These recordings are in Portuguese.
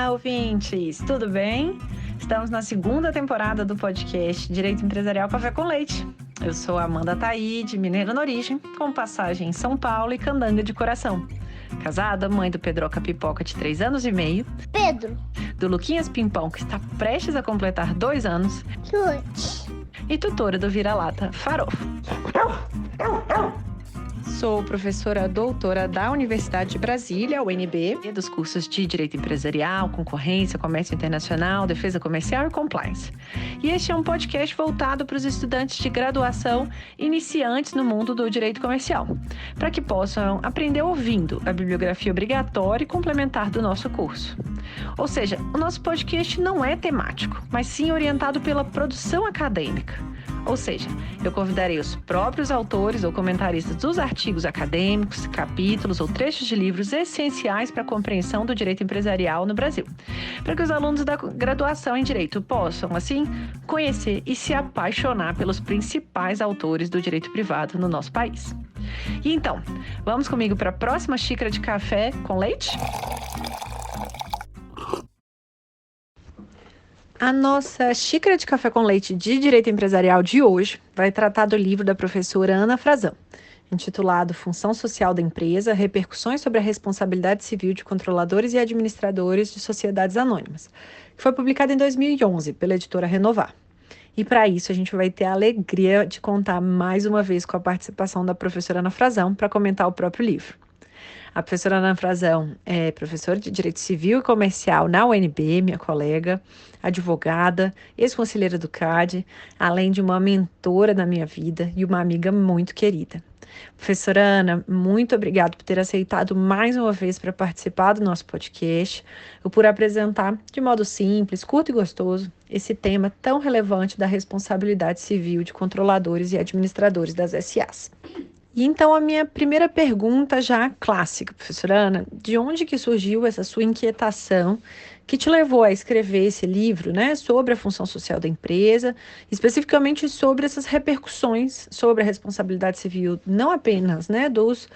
Olá, ouvintes! Tudo bem? Estamos na segunda temporada do podcast Direito Empresarial Café com Leite. Eu sou Amanda Taide, mineira na origem, com passagem em São Paulo e candanga de coração. Casada, mãe do Pedroca Pipoca de 3 anos e meio. Pedro. Do Luquinhas Pimpão, que está prestes a completar 2 anos. Chute. E tutora do Vira-Lata Farofo. Sou professora doutora da Universidade de Brasília, UNB, dos cursos de Direito Empresarial, Concorrência, Comércio Internacional, Defesa Comercial e Compliance. E este é um podcast voltado para os estudantes de graduação iniciantes no mundo do direito comercial, para que possam aprender ouvindo a bibliografia obrigatória e complementar do nosso curso. Ou seja, o nosso podcast não é temático, mas sim orientado pela produção acadêmica. Ou seja, eu convidarei os próprios autores ou comentaristas dos artigos acadêmicos, capítulos ou trechos de livros essenciais para a compreensão do direito empresarial no Brasil, para que os alunos da graduação em Direito possam, assim, conhecer e se apaixonar pelos principais autores do direito privado no nosso país. E então, vamos comigo para a próxima xícara de café com leite? A nossa xícara de café com leite de Direito Empresarial de hoje vai tratar do livro da professora Ana Frazão, intitulado Função Social da Empresa, Repercussões sobre a Responsabilidade Civil de Controladores e Administradores de Sociedades Anônimas, que foi publicado em 2011 pela editora Renovar. E para isso a gente vai ter a alegria de contar mais uma vez com a participação da professora Ana Frazão para comentar o próprio livro. A professora Ana Frazão é professora de Direito Civil e Comercial na UNB, minha colega, advogada, ex-conselheira do CAD, além de uma mentora na minha vida e uma amiga muito querida. Professora Ana, muito obrigada por ter aceitado mais uma vez para participar do nosso podcast e por apresentar de modo simples, curto e gostoso esse tema tão relevante da responsabilidade civil de controladores e administradores das SAs. E então a minha primeira pergunta já clássica, professora Ana, de onde que surgiu essa sua inquietação que te levou a escrever esse livro, né, sobre a função social da empresa, especificamente sobre essas repercussões sobre a responsabilidade civil, não apenas, né, dos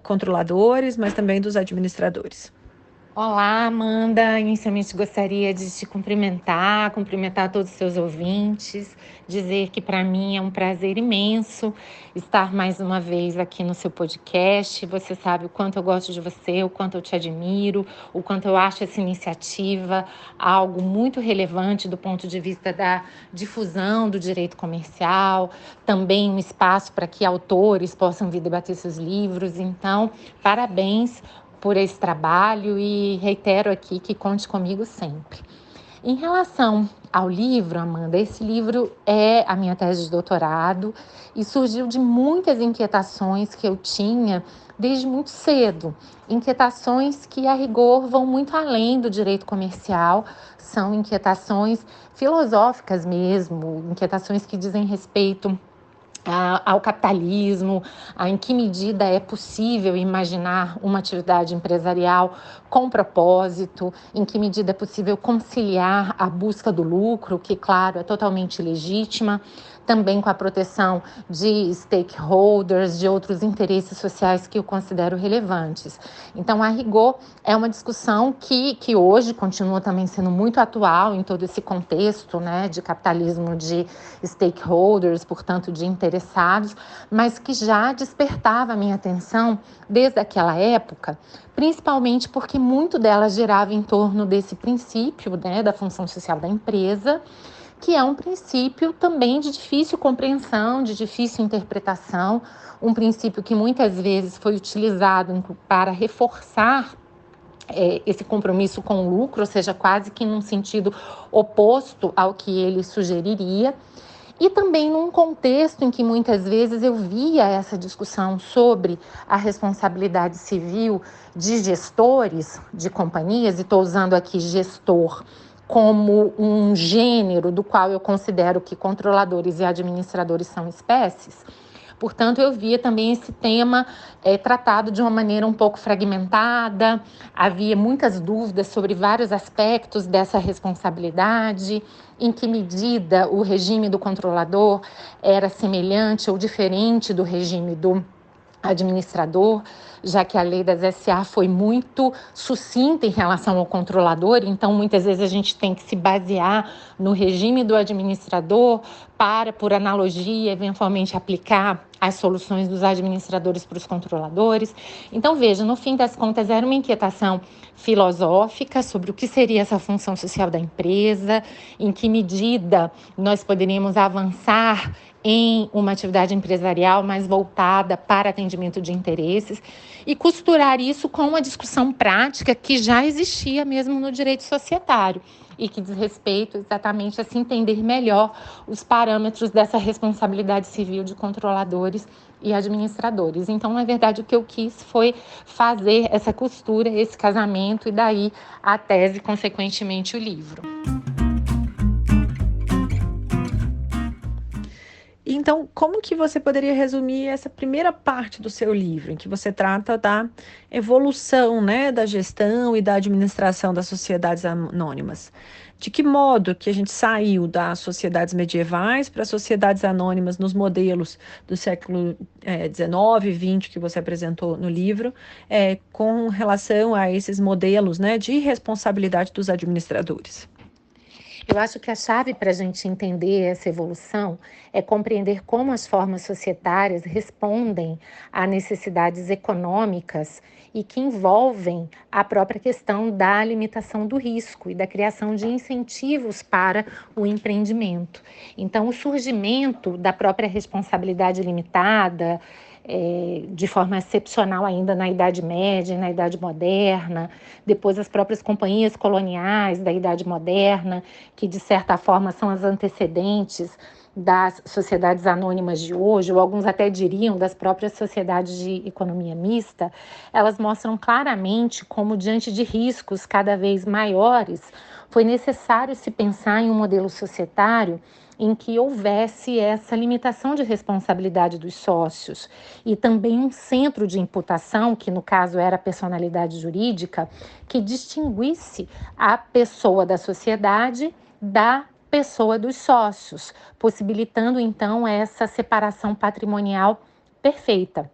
controladores, mas também dos administradores? Olá, Amanda. Inicialmente gostaria de te cumprimentar todos os seus ouvintes, dizer que para mim é um prazer imenso estar mais uma vez aqui no seu podcast. Você sabe o quanto eu gosto de você, o quanto eu te admiro, o quanto eu acho essa iniciativa algo muito relevante do ponto de vista da difusão do direito comercial, também um espaço para que autores possam vir debater seus livros. Então, parabéns por esse trabalho e reitero aqui que conte comigo sempre. Em relação ao livro, Amanda, esse livro é a minha tese de doutorado e surgiu de muitas inquietações que eu tinha desde muito cedo. Inquietações que, a rigor, vão muito além do direito comercial, são inquietações filosóficas mesmo, inquietações que dizem respeito ao capitalismo, em que medida é possível imaginar uma atividade empresarial com propósito, em que medida é possível conciliar a busca do lucro, que, claro, é totalmente legítima, também com a proteção de stakeholders, de outros interesses sociais que eu considero relevantes. Então, a rigor, é uma discussão que hoje continua também sendo muito atual em todo esse contexto, né, de capitalismo de stakeholders, portanto, de interessados, mas que já despertava a minha atenção desde aquela época, principalmente porque muito dela girava em torno desse princípio, né, da função social da empresa, que é um princípio também de difícil compreensão, de difícil interpretação, um princípio que muitas vezes foi utilizado para reforçar esse compromisso com o lucro, ou seja, quase que num sentido oposto ao que ele sugeriria, e também num contexto em que muitas vezes eu via essa discussão sobre a responsabilidade civil de gestores de companhias, e estou usando aqui gestor como um gênero do qual eu considero que controladores e administradores são espécies. Portanto, eu via também esse tema tratado de uma maneira um pouco fragmentada, havia muitas dúvidas sobre vários aspectos dessa responsabilidade, em que medida o regime do controlador era semelhante ou diferente do regime do administrador, já que a lei das SA foi muito sucinta em relação ao controlador, então muitas vezes a gente tem que se basear no regime do administrador para, por analogia, eventualmente aplicar as soluções dos administradores para os controladores. Então, veja, no fim das contas, era uma inquietação filosófica sobre o que seria essa função social da empresa, em que medida nós poderíamos avançar em uma atividade empresarial mais voltada para atendimento de interesses e costurar isso com uma discussão prática que já existia mesmo no direito societário e que diz respeito exatamente a se entender melhor os parâmetros dessa responsabilidade civil de controladores e administradores. Então, na verdade, o que eu quis foi fazer essa costura, esse casamento, e daí a tese, consequentemente, o livro. Então, como que você poderia resumir essa primeira parte do seu livro, em que você trata da evolução, né, da gestão e da administração das sociedades anônimas? De que modo que a gente saiu das sociedades medievais para as sociedades anônimas nos modelos do século XIX e XX que você apresentou no livro, com relação a esses modelos, né, de responsabilidade dos administradores? Eu acho que a chave para a gente entender essa evolução é compreender como as formas societárias respondem a necessidades econômicas e que envolvem a própria questão da limitação do risco e da criação de incentivos para o empreendimento. Então, o surgimento da própria responsabilidade limitada, de forma excepcional ainda na Idade Média e na Idade Moderna, depois as próprias companhias coloniais da Idade Moderna, que de certa forma são as antecedentes das sociedades anônimas de hoje, ou alguns até diriam das próprias sociedades de economia mista, elas mostram claramente como, diante de riscos cada vez maiores, foi necessário se pensar em um modelo societário em que houvesse essa limitação de responsabilidade dos sócios e também um centro de imputação, que no caso era a personalidade jurídica, que distinguisse a pessoa da sociedade da pessoa dos sócios, possibilitando então essa separação patrimonial perfeita.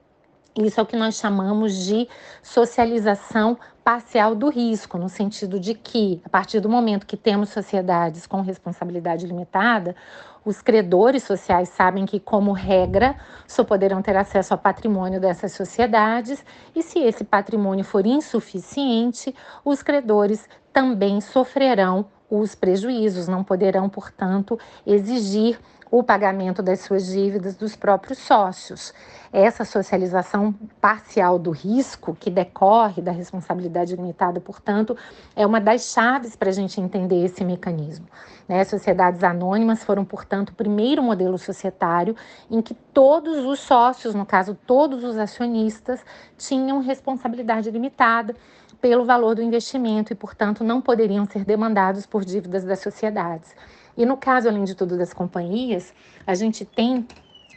Isso é o que nós chamamos de socialização parcial do risco, no sentido de que, a partir do momento que temos sociedades com responsabilidade limitada, os credores sociais sabem que, como regra, só poderão ter acesso ao patrimônio dessas sociedades, e se esse patrimônio for insuficiente, os credores também sofrerão os prejuízos, não poderão, portanto, exigir o pagamento das suas dívidas dos próprios sócios. Essa socialização parcial do risco, que decorre da responsabilidade limitada, portanto, é uma das chaves para a gente entender esse mecanismo. As sociedades anônimas foram, portanto, o primeiro modelo societário em que todos os sócios, no caso, todos os acionistas, tinham responsabilidade limitada pelo valor do investimento e, portanto, não poderiam ser demandados por dívidas das sociedades. E no caso, além de tudo, das companhias, a gente tem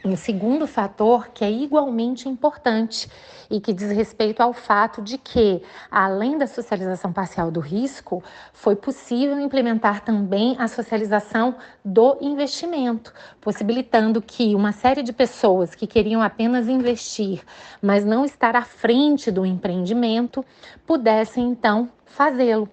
um segundo fator que é igualmente importante e que diz respeito ao fato de que, além da socialização parcial do risco, foi possível implementar também a socialização do investimento, possibilitando que uma série de pessoas que queriam apenas investir, mas não estar à frente do empreendimento, pudessem então fazê-lo.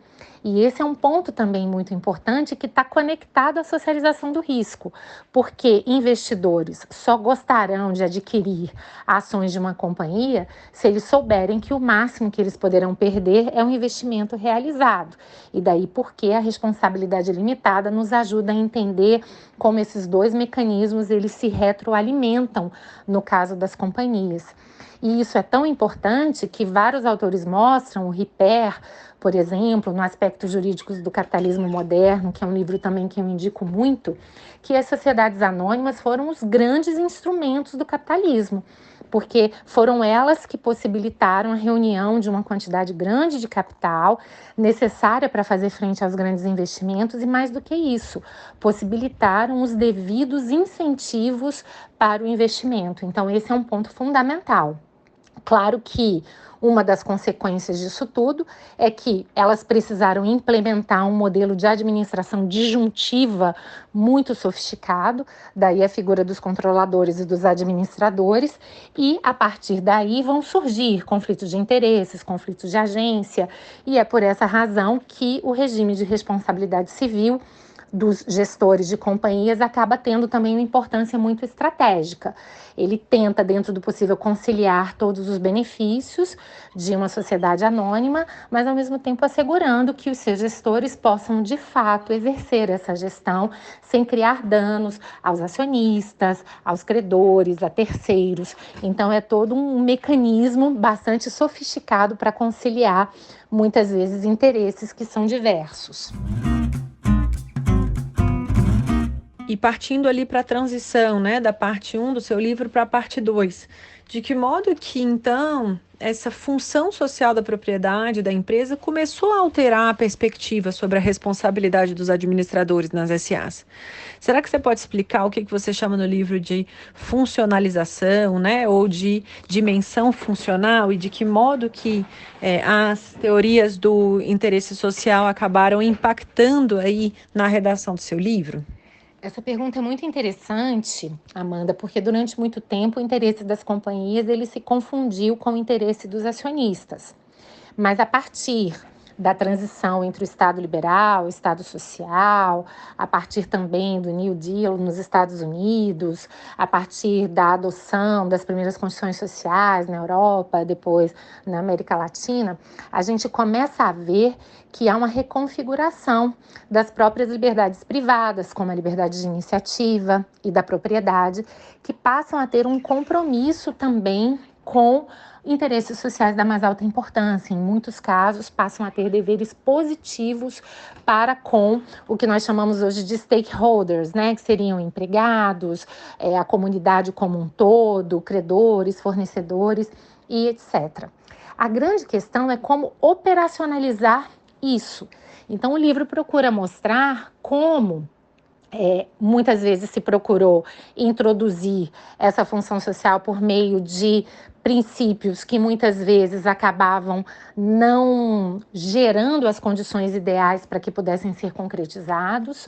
E esse é um ponto também muito importante que está conectado à socialização do risco, porque investidores só gostarão de adquirir ações de uma companhia se eles souberem que o máximo que eles poderão perder é um investimento realizado. E daí porque a responsabilidade limitada nos ajuda a entender como esses dois mecanismos eles se retroalimentam no caso das companhias. E isso é tão importante que vários autores mostram, o Ripper, por exemplo, no Aspectos Jurídicos do Capitalismo Moderno, que é um livro também que eu indico muito, que as sociedades anônimas foram os grandes instrumentos do capitalismo, porque foram elas que possibilitaram a reunião de uma quantidade grande de capital necessária para fazer frente aos grandes investimentos e, mais do que isso, possibilitaram os devidos incentivos para o investimento. Então, esse é um ponto fundamental. Claro que uma das consequências disso tudo é que elas precisaram implementar um modelo de administração disjuntiva muito sofisticado, daí a figura dos controladores e dos administradores, e a partir daí vão surgir conflitos de interesses, conflitos de agência, e é por essa razão que o regime de responsabilidade civil dos gestores de companhias acaba tendo também uma importância muito estratégica. Ele tenta, dentro do possível, conciliar todos os benefícios de uma sociedade anônima, mas ao mesmo tempo assegurando que os seus gestores possam, de fato, exercer essa gestão sem criar danos aos acionistas, aos credores, a terceiros. Então, é todo um mecanismo bastante sofisticado para conciliar, muitas vezes, interesses que são diversos. E partindo ali para a transição, né, da parte 1 do seu livro para a parte 2, de que modo que, então, essa função social da propriedade da empresa começou a alterar a perspectiva sobre a responsabilidade dos administradores nas SAs? Será que você pode explicar o que você chama no livro de funcionalização, né, ou de dimensão funcional, e de que modo que as teorias do interesse social acabaram impactando aí na redação do seu livro? Essa pergunta é muito interessante, Amanda, porque durante muito tempo o interesse das companhias ele se confundiu com o interesse dos acionistas. Mas a partir da transição entre o Estado liberal, o Estado social, a partir também do New Deal nos Estados Unidos, a partir da adoção das primeiras constituições sociais na Europa, depois na América Latina, a gente começa a ver que há uma reconfiguração das próprias liberdades privadas, como a liberdade de iniciativa e da propriedade, que passam a ter um compromisso também com interesses sociais da mais alta importância. Em muitos casos, passam a ter deveres positivos para com o que nós chamamos hoje de stakeholders, né? Que seriam empregados, a comunidade como um todo, credores, fornecedores e etc. A grande questão é como operacionalizar isso. Então, o livro procura mostrar como muitas vezes se procurou introduzir essa função social por meio de princípios que muitas vezes acabavam não gerando as condições ideais para que pudessem ser concretizados.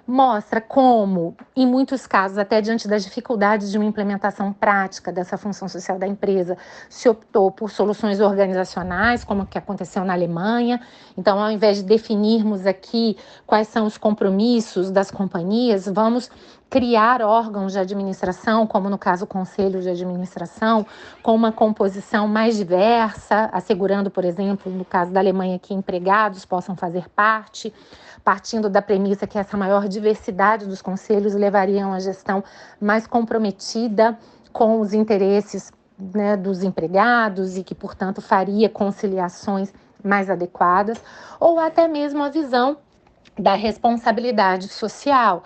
Mostra como, em muitos casos, até diante das dificuldades de uma implementação prática dessa função social da empresa, se optou por soluções organizacionais, como o que aconteceu na Alemanha. Então, ao invés de definirmos aqui quais são os compromissos das companhias, vamos criar órgãos de administração, como no caso o Conselho de Administração, com uma composição mais diversa, assegurando, por exemplo, no caso da Alemanha, que empregados possam fazer parte, partindo da premissa que essa maior diversidade dos conselhos levaria a uma gestão mais comprometida com os interesses, né, dos empregados e que, portanto, faria conciliações mais adequadas, ou até mesmo a visão da responsabilidade social,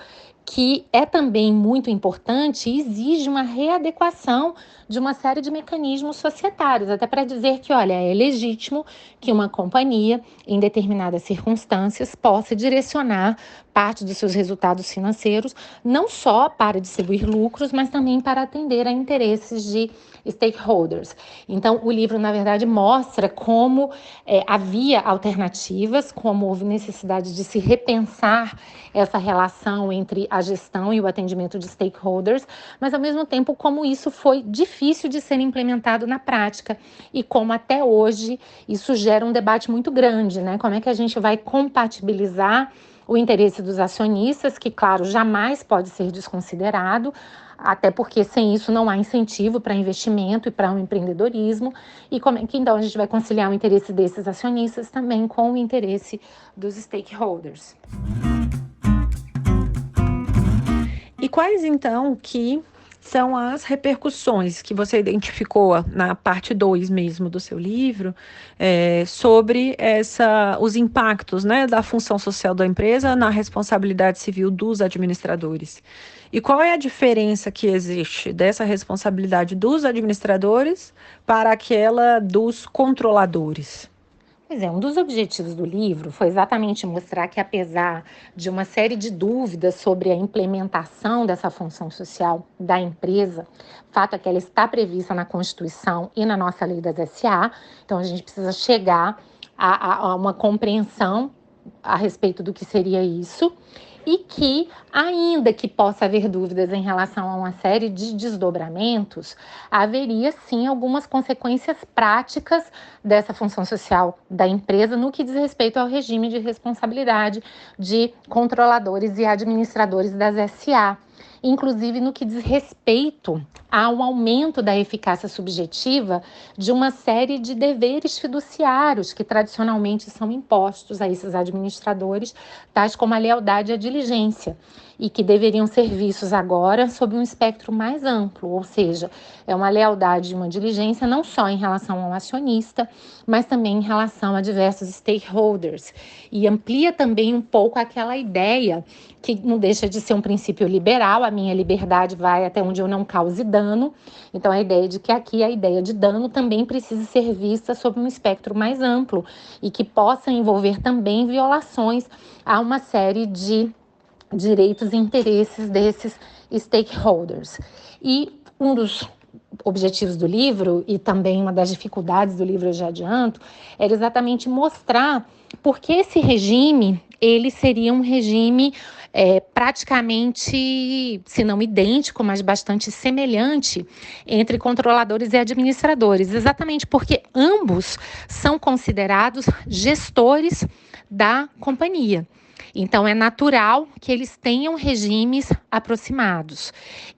que é também muito importante e exige uma readequação de uma série de mecanismos societários, até para dizer que, olha, é legítimo que uma companhia, em determinadas circunstâncias, possa direcionar parte dos seus resultados financeiros, não só para distribuir lucros, mas também para atender a interesses de stakeholders. Então, o livro, na verdade, mostra como havia alternativas, como houve necessidade de se repensar essa relação entre a gestão e o atendimento de stakeholders, mas, ao mesmo tempo, como isso foi difícil de ser implementado na prática e como, até hoje, isso gera um debate muito grande, né? Como é que a gente vai compatibilizar o interesse dos acionistas, que, claro, jamais pode ser desconsiderado, até porque sem isso não há incentivo para investimento e para o empreendedorismo, e como é que então a gente vai conciliar o interesse desses acionistas também com o interesse dos stakeholders. E quais então que são as repercussões que você identificou na parte 2 mesmo do seu livro, sobre os impactos, né, da função social da empresa na responsabilidade civil dos administradores? E qual é a diferença que existe dessa responsabilidade dos administradores para aquela dos controladores? Pois é, um dos objetivos do livro foi exatamente mostrar que, apesar de uma série de dúvidas sobre a implementação dessa função social da empresa, fato é que ela está prevista na Constituição e na nossa lei das SA, então a gente precisa chegar a uma compreensão a respeito do que seria isso, e que, ainda que possa haver dúvidas em relação a uma série de desdobramentos, haveria sim algumas consequências práticas dessa função social da empresa no que diz respeito ao regime de responsabilidade de controladores e administradores das SA. Inclusive no que diz respeito ao aumento da eficácia subjetiva de uma série de deveres fiduciários que tradicionalmente são impostos a esses administradores, tais como a lealdade e a diligência, e que deveriam ser vistos agora sob um espectro mais amplo, ou seja, é uma lealdade e uma diligência não só em relação ao acionista, mas também em relação a diversos stakeholders, e amplia também um pouco aquela ideia que não deixa de ser um princípio liberal, a minha liberdade vai até onde eu não cause dano, então a ideia de que aqui a ideia de dano também precisa ser vista sob um espectro mais amplo e que possa envolver também violações a uma série de direitos e interesses desses stakeholders. E um dos objetivos do livro, e também uma das dificuldades do livro, eu já adianto, era exatamente mostrar por que esse regime, ele seria um regime praticamente, se não idêntico, mas bastante semelhante entre controladores e administradores, exatamente porque ambos são considerados gestores da companhia. Então, é natural que eles tenham regimes aproximados.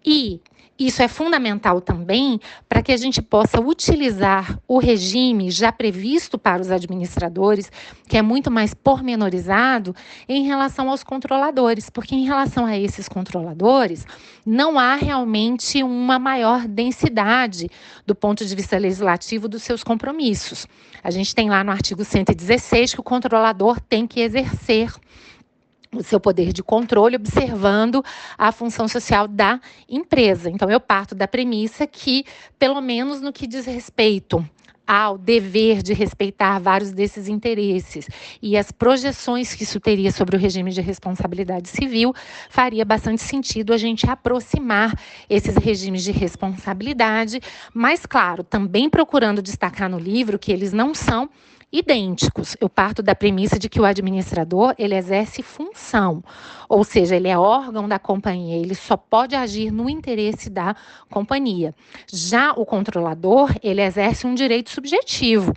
E isso é fundamental também para que a gente possa utilizar o regime já previsto para os administradores, que é muito mais pormenorizado, em relação aos controladores, porque em relação a esses controladores, não há realmente uma maior densidade do ponto de vista legislativo dos seus compromissos. A gente tem lá no artigo 116 que o controlador tem que exercer o seu poder de controle, observando a função social da empresa. Então, eu parto da premissa que, pelo menos no que diz respeito ao dever de respeitar vários desses interesses e as projeções que isso teria sobre o regime de responsabilidade civil, faria bastante sentido a gente aproximar esses regimes de responsabilidade, mas, claro, também procurando destacar no livro que eles não são idênticos. Eu parto da premissa de que o administrador, ele exerce função, ou seja, ele é órgão da companhia, ele só pode agir no interesse da companhia. Já o controlador, ele exerce um direito subjetivo,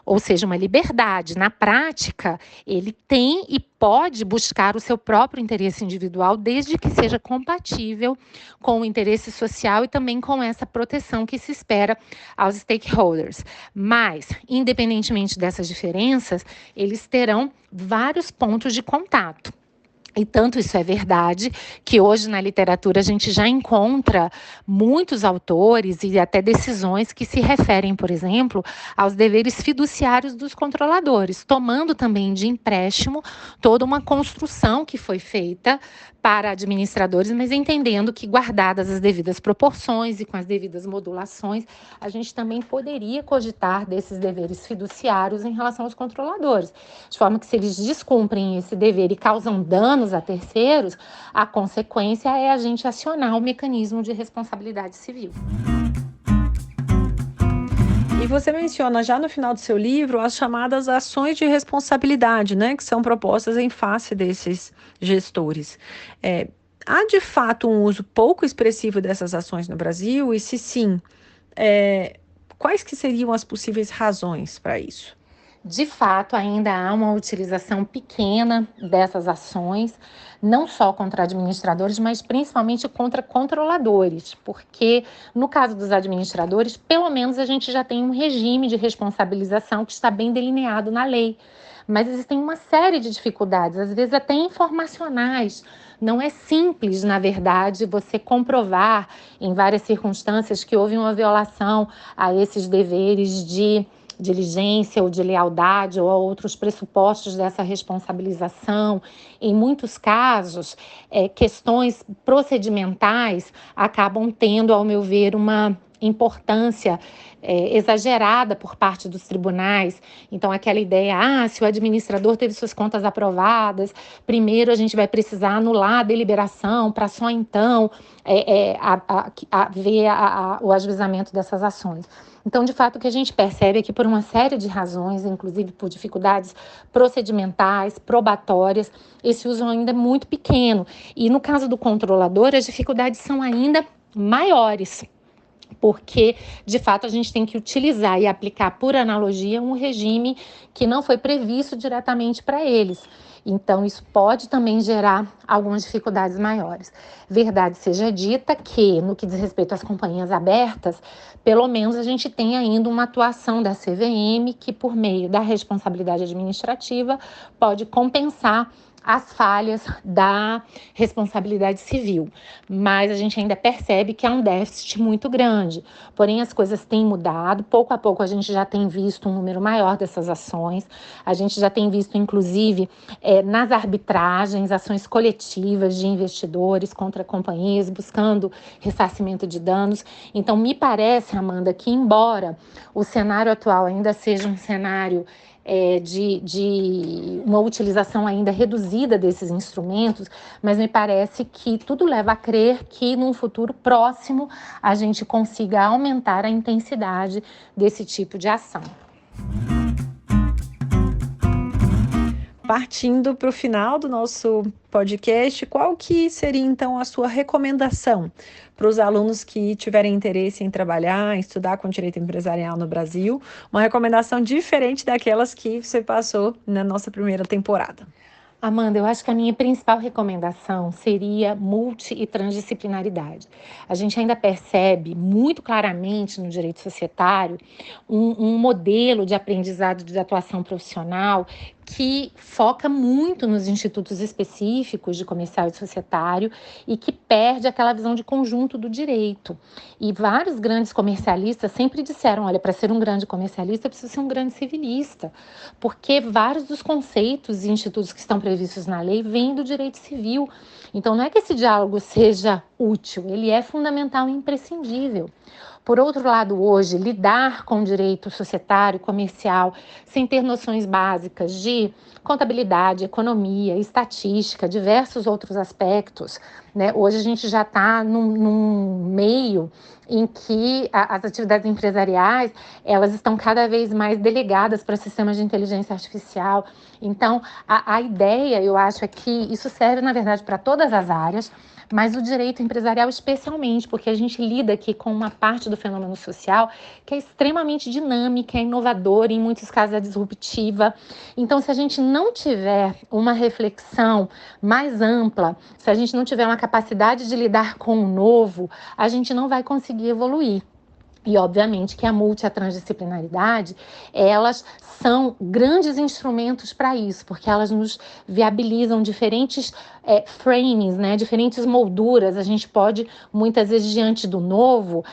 ou seja, uma liberdade. Na prática, ele tem e pode buscar o seu próprio interesse individual, desde que seja compatível com o interesse social e também com essa proteção que se espera aos stakeholders. Mas, independentemente dessas diferenças, eles terão vários pontos de contato. E tanto isso é verdade que hoje na literatura a gente já encontra muitos autores e até decisões que se referem, por exemplo, aos deveres fiduciários dos controladores, tomando também de empréstimo toda uma construção que foi feita para administradores, mas entendendo que, guardadas as devidas proporções e com as devidas modulações, a gente também poderia cogitar desses deveres fiduciários em relação aos controladores, de forma que, se eles descumprem esse dever e causam danos a terceiros, a consequência é a gente acionar o mecanismo de responsabilidade civil. E você menciona já no final do seu livro as chamadas ações de responsabilidade, né, que são propostas em face desses gestores. Há de fato um uso pouco expressivo dessas ações no Brasil? E se sim, quais que seriam as possíveis razões para isso? De fato, ainda há uma utilização pequena dessas ações, não só contra administradores, mas principalmente contra controladores, porque no caso dos administradores, pelo menos a gente já tem um regime de responsabilização que está bem delineado na lei. Mas existem uma série de dificuldades, às vezes até informacionais. Não é simples, na verdade, você comprovar em várias circunstâncias que houve uma violação a esses deveres de diligência ou de lealdade ou a outros pressupostos dessa responsabilização. Em muitos casos, questões procedimentais acabam tendo, ao meu ver, uma importância exagerada por parte dos tribunais. Então, aquela ideia, se o administrador teve suas contas aprovadas, primeiro a gente vai precisar anular a deliberação para só então ver o ajuizamento dessas ações. Então, de fato, o que a gente percebe é que por uma série de razões, inclusive por dificuldades procedimentais, probatórias, esse uso ainda é muito pequeno. E no caso do controlador, as dificuldades são ainda maiores, porque, de fato, a gente tem que utilizar e aplicar, por analogia, um regime que não foi previsto diretamente para eles. Então, isso pode também gerar algumas dificuldades maiores. Verdade seja dita que, no que diz respeito às companhias abertas, pelo menos a gente tem ainda uma atuação da CVM que, por meio da responsabilidade administrativa, pode compensar as falhas da responsabilidade civil, mas a gente ainda percebe que há um déficit muito grande. Porém, as coisas têm mudado, pouco a pouco a gente já tem visto um número maior dessas ações, a gente já tem visto, inclusive, nas arbitragens, ações coletivas de investidores contra companhias, buscando ressarcimento de danos. Então, me parece, Amanda, que embora o cenário atual ainda seja um cenário de uma utilização ainda reduzida desses instrumentos, mas me parece que tudo leva a crer que num futuro próximo a gente consiga aumentar a intensidade desse tipo de ação. Partindo para o final do nosso podcast, qual que seria então a sua recomendação para os alunos que tiverem interesse em trabalhar, em estudar com direito empresarial no Brasil? Uma recomendação diferente daquelas que você passou na nossa primeira temporada. Amanda, eu acho que a minha principal recomendação seria multi e transdisciplinaridade. A gente ainda percebe muito claramente no direito societário um modelo de aprendizado de atuação profissional que foca muito nos institutos específicos de comercial e societário e que perde aquela visão de conjunto do direito. E vários grandes comercialistas sempre disseram, olha, para ser um grande comercialista, eu preciso ser um grande civilista, porque vários dos conceitos e institutos que estão previstos na lei vêm do direito civil. Então, não é que esse diálogo seja útil, ele é fundamental e imprescindível. Por outro lado, hoje, lidar com o direito societário, comercial, sem ter noções básicas de contabilidade, economia, estatística, diversos outros aspectos, né? Hoje a gente já está num meio em que as atividades empresariais, elas estão cada vez mais delegadas para sistemas de inteligência artificial. Então, a ideia, eu acho, é que isso serve, na verdade, para todas as áreas, mas o direito empresarial especialmente, porque a gente lida aqui com uma parte do fenômeno social que é extremamente dinâmica, é inovadora, em muitos casos é disruptiva. Então, se a gente não tiver uma reflexão mais ampla, se a gente não tiver uma capacidade de lidar com o novo, a gente não vai conseguir evoluir. E, obviamente, que a multi e a transdisciplinaridade, elas são grandes instrumentos para isso, porque elas nos viabilizam diferentes frames, né, diferentes molduras. A gente pode, muitas vezes, diante do novo,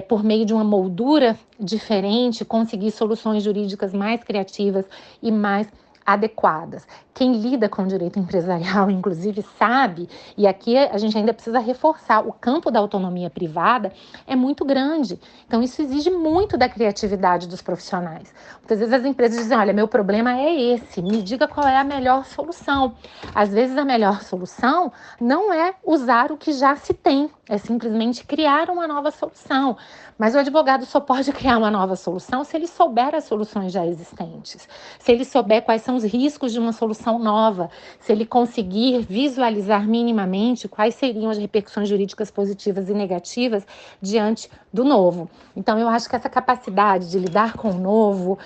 por meio de uma moldura diferente, conseguir soluções jurídicas mais criativas e mais adequadas. Quem lida com o direito empresarial, inclusive, sabe, e aqui a gente ainda precisa reforçar, o campo da autonomia privada é muito grande. Então, isso exige muito da criatividade dos profissionais. Muitas vezes as empresas dizem, olha, meu problema é esse, me diga qual é a melhor solução. Às vezes a melhor solução não é usar o que já se tem, é simplesmente criar uma nova solução. Mas o advogado só pode criar uma nova solução se ele souber as soluções já existentes, se ele souber quais são os riscos de uma solução nova, se ele conseguir visualizar minimamente quais seriam as repercussões jurídicas positivas e negativas diante do novo. Então, eu acho que essa capacidade de lidar com o novo,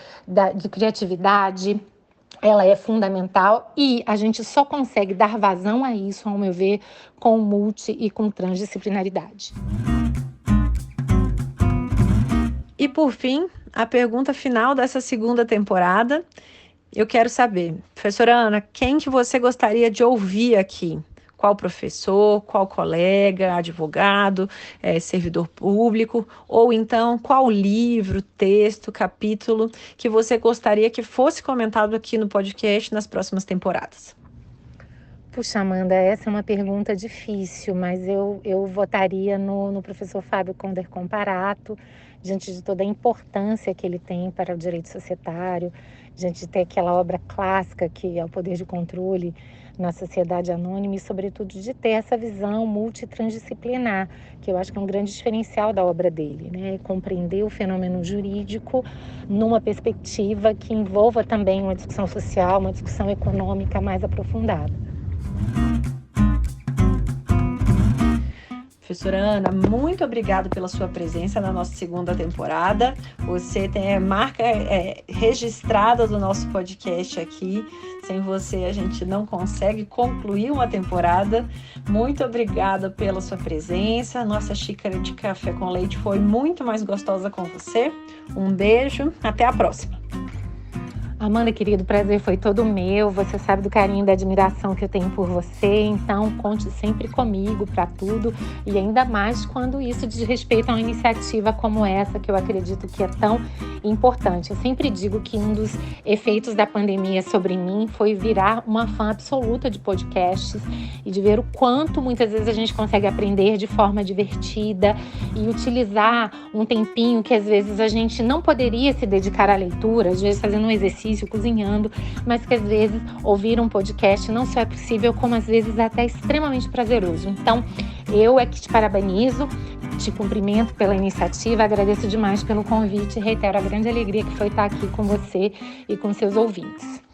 de criatividade, ela é fundamental e a gente só consegue dar vazão a isso, ao meu ver, com multi e com transdisciplinaridade. E por fim, a pergunta final dessa segunda temporada, eu quero saber, professora Ana, quem que você gostaria de ouvir aqui? Qual professor, qual colega, advogado, servidor público, ou então qual livro, texto, capítulo que você gostaria que fosse comentado aqui no podcast nas próximas temporadas? Puxa, Amanda, essa é uma pergunta difícil, mas eu votaria no professor Fábio Conder Comparato, diante de toda a importância que ele tem para o direito societário, diante de ter aquela obra clássica que é o Poder de Controle na Sociedade Anônima e, sobretudo, de ter essa visão multitransdisciplinar, que eu acho que é um grande diferencial da obra dele, né? Compreender o fenômeno jurídico numa perspectiva que envolva também uma discussão social, uma discussão econômica mais aprofundada. Professora Ana, muito obrigada pela sua presença na nossa segunda temporada. Você tem a marca registrada do nosso podcast aqui. Sem você, a gente não consegue concluir uma temporada. Muito obrigada pela sua presença. Nossa xícara de café com leite foi muito mais gostosa com você. Um beijo, até a próxima. Amanda, querido, o prazer foi todo meu. Você sabe do carinho e da admiração que eu tenho por você, então conte sempre comigo para tudo, e ainda mais quando isso diz respeito a uma iniciativa como essa, que eu acredito que é tão importante. Eu sempre digo que um dos efeitos da pandemia sobre mim foi virar uma fã absoluta de podcasts e de ver o quanto muitas vezes a gente consegue aprender de forma divertida e utilizar um tempinho que às vezes a gente não poderia se dedicar à leitura, às vezes fazendo um exercício, cozinhando, mas que às vezes ouvir um podcast não só é possível, como às vezes até extremamente prazeroso. Então, eu é que te parabenizo, te cumprimento pela iniciativa, agradeço demais pelo convite e reitero a grande alegria que foi estar aqui com você e com seus ouvintes.